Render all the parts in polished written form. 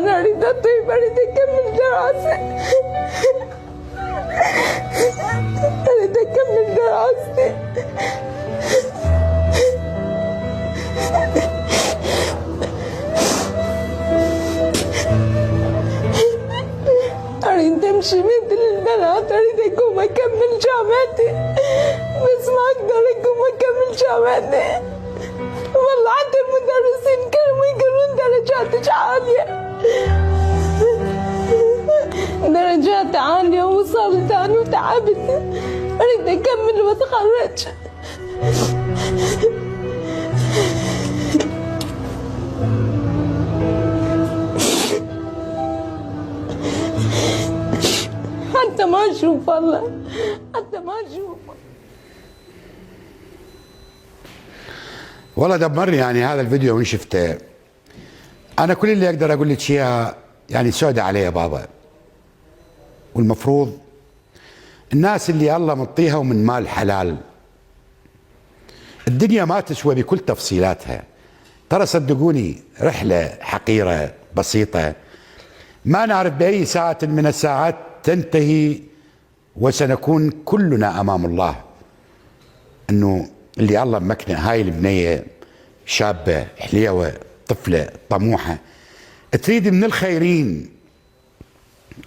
أنا أريد أطيب، أريد أكمل دراسة، أريد أكمل دراستي. أريد أمشي مثل البنات، أريد أقوم أكمل جامعتي، بس ما أقدر أقوم أكمل جامعتي. والله حتى المدرسين كانوا يقولون درجاتك عالية، درجات عالية، وصلت أنا وتعبت، أريد أكمل وأتخرج. حتى ما أشوف والله، حتى ما أشوف. والله دمرني يعني هذا الفيديو من شفته. أنا كل اللي أقدر أقول لك إياه يعني سودة عليه يا بابا، والمفروض الناس اللي الله مطيها ومن مال حلال، الدنيا ما تسوى بكل تفصيلاتها. ترى صدقوني رحلة حقيرة بسيطة، ما نعرف بأي ساعة من الساعات تنتهي وسنكون كلنا أمام الله. أنه اللي الله مكنه هاي البنية شابة حليوة طفلة طموحة تريد من الخيرين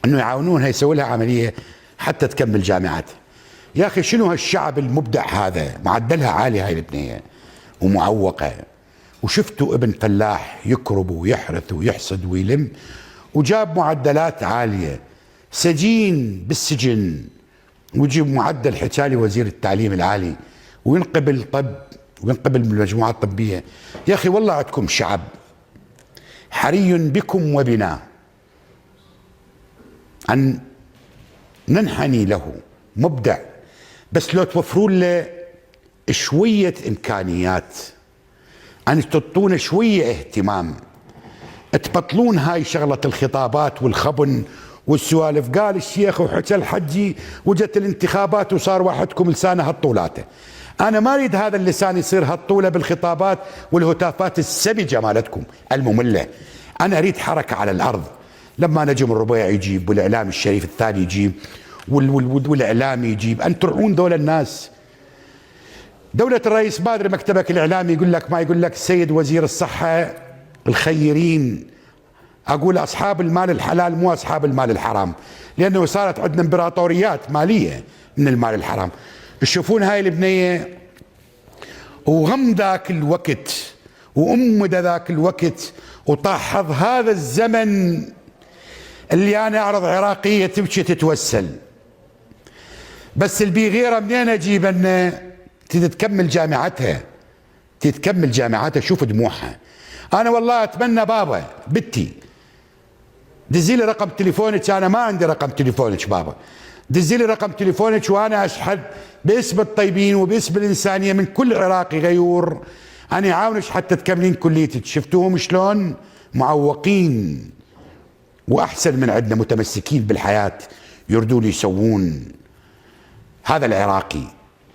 أنه يعاونونها يسوي لها عملية حتى تكمل جامعتها. يا أخي شنو هالشعب المبدع هذا، معدلها عالي هاي البنية ومعوقة، وشفتوا ابن فلاح يكرب ويحرث ويحصد ويلم وجاب معدلات عالية، سجين بالسجن ويجيب معدل حكالي وزير التعليم العالي وينقبل طب وينقبل بالمجموعة الطبية. يا أخي والله عندكم شعب حري بكم وبنا أن ننحني له، مبدع، بس لو توفرون له شوية إمكانيات، أن تعطونا شوية اهتمام، تبطلون هاي شغلة الخطابات والخبن والسوالف. قال الشيخ وحكى الحجي وجت الانتخابات وصار واحدكم لسانه هالطولاته. أنا ما أريد هذا اللسان يصير هالطولة بالخطابات والهتافات السمجة مالتكم المملة. أنا أريد حركة على الأرض. لما نجم الربيع يجيب والإعلام الشريف الثاني يجيب والإعلامي يجيب، أن ترعون دول الناس. دولة الرئيس ما أدري مكتبك الإعلامي يقول لك ما يقول لك السيد وزير الصحة الخيرين، أقول أصحاب المال الحلال مو أصحاب المال الحرام، لأنه صارت عندنا إمبراطوريات مالية من المال الحرام. تشوفون هاي البنية وغم ذاك الوقت وأم ذاك الوقت وطاحظ هذا الزمن اللي أنا أعرض عراقية تبكي تتوسل، بس اللي بغيره منين أجيب أنه تتكمل جامعتها، تتكمل جامعتها. شوف دموعها. أنا والله أتمنى بابا بنتي دزي لي رقم تليفونك، أنا ما عندي رقم تليفونك بابا، دزي لي رقم تليفونك وأنا أشحذ باسم الطيبين وباسم الإنسانية من كل عراقي غيور أن يعاونك حتى تكملين كليتك. شفتوهم شلون معوقين وأحسن من عندنا متمسكين بالحياة يردون يسوون. هذا العراقي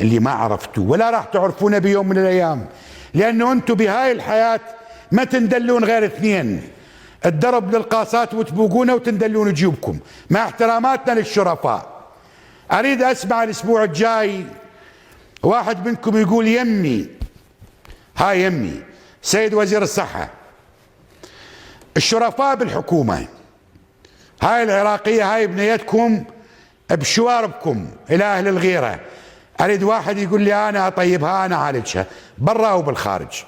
اللي ما عرفتوه ولا راح تعرفونه بيوم من الأيام، لأنه أنتم بهاي الحياة ما تندلون غير اثنين، الدرب للقاصات وتبوقونه وتندلون جيوبكم. مع احتراماتنا للشرفاء، أريد أسمع الأسبوع الجاي واحد منكم يقول يمي، هاي يمي سيد وزير الصحة، الشرفاء بالحكومة، هاي العراقية هاي بنيتكم بشواربكم إلى أهل الغيرة. أريد واحد يقول لي أنا أطيبها، أنا أعالجها برا وبالخارج.